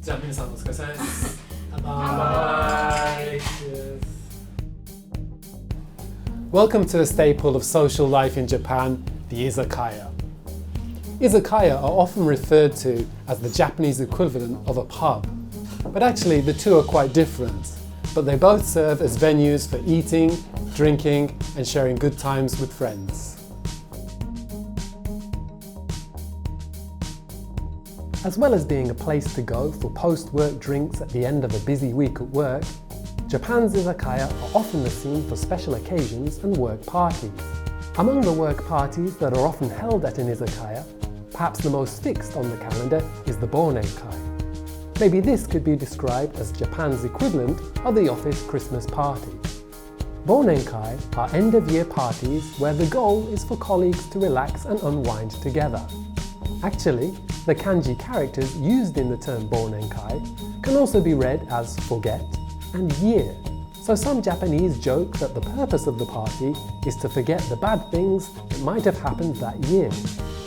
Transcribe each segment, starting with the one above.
じゃあ皆さんお疲れ様です。Bye. Welcome to a staple of social life in Japan, the Izakaya. Izakaya are often referred to as the Japanese equivalent of a pub, but actually the two are quite different, but they both serve as venues for eating, drinking and sharing good times with friends. As well as being a place to go for post-work drinks at the end of a busy week at work, Japan's izakaya are often the scene for special occasions and work parties. Among the work parties that are often held at an izakaya, perhaps the most fixed on the calendar is the Bonenkai. Maybe this could be described as Japan's equivalent of the office Christmas party. Bonenkai are end-of-year parties where the goal is for colleagues to relax and unwind together. Actually, the kanji characters used in the term Bonenkai can also be read as forget and year. So some Japanese joke that the purpose of the party is to forget the bad things that might have happened that year.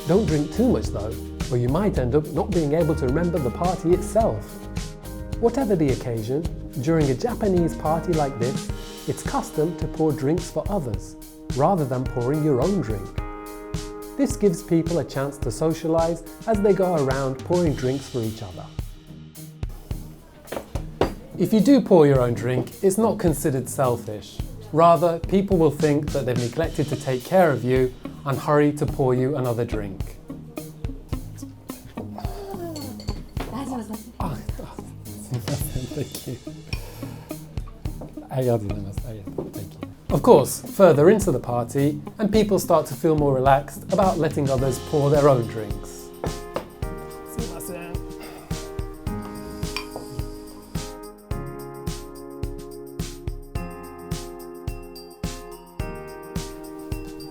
Don't drink too much though, or you might end up not being able to remember the party itself. Whatever the occasion, during a Japanese party like this, it's custom to pour drinks for others, rather than pouring your own drink. This gives people a chance to socialize as they go around pouring drinks for each other. If you do pour your own drink, it's not considered selfish. Rather, people will think that they've neglected to take care of you and hurry to pour you another drink. Thank you. Thank you. Of course, further into the party, and people start to feel more relaxed about letting others pour their own drinks.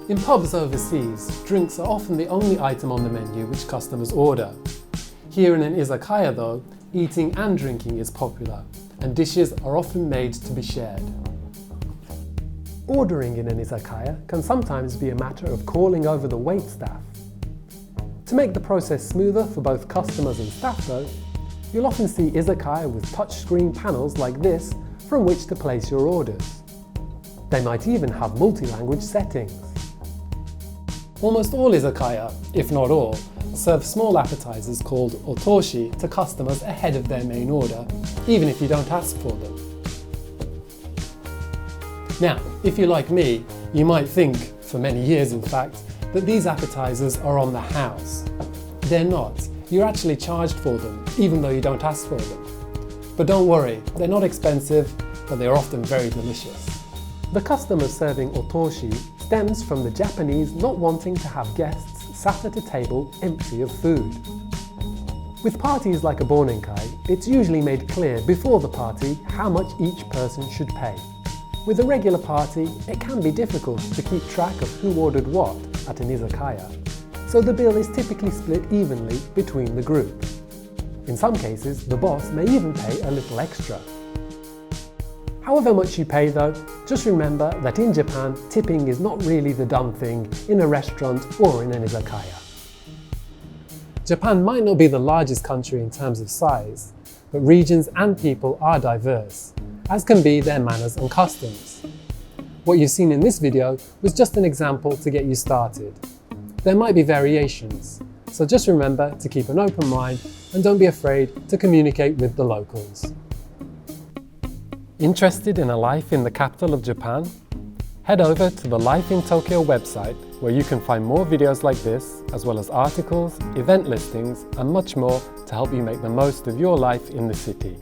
In pubs overseas, drinks are often the only item on the menu which customers order. Here in an izakaya though, eating and drinking is popular, and dishes are often made to be shared. Ordering in an izakaya can sometimes be a matter of calling over the waitstaff. To make the process smoother for both customers and staff though, you'll often see izakaya with touchscreen panels like this from which to place your orders. They might even have multi-language settings. Almost all izakaya, if not all, serve small appetizers called otoshi to customers ahead of their main order, even if you don't ask for them. Now, if you're like me, you might think, for many years in fact, that these appetizers are on the house. They're not. You're actually charged for them, even though you don't ask for them. But don't worry, they're not expensive, but they're often very delicious. The custom of serving otoshi stems from the Japanese not wanting to have guests sat at a table empty of food. With parties like a Bonenkai, it's usually made clear before the party how much each person should pay. With a regular party, it can be difficult to keep track of who ordered what at an izakaya, so the bill is typically split evenly between the group. In some cases, the boss may even pay a little extra. However much you pay though, just remember that in Japan, tipping is not really the done thing in a restaurant or in an izakaya. Japan might not be the largest country in terms of size, but regions and people are diverse, as can be their manners and customs. What you've seen in this video was just an example to get you started. There might be variations, so just remember to keep an open mind and don't be afraid to communicate with the locals. Interested in a life in the capital of Japan? Head over to the Life in Tokyo website where you can find more videos like this, as well as articles, event listings and much more to help you make the most of your life in the city.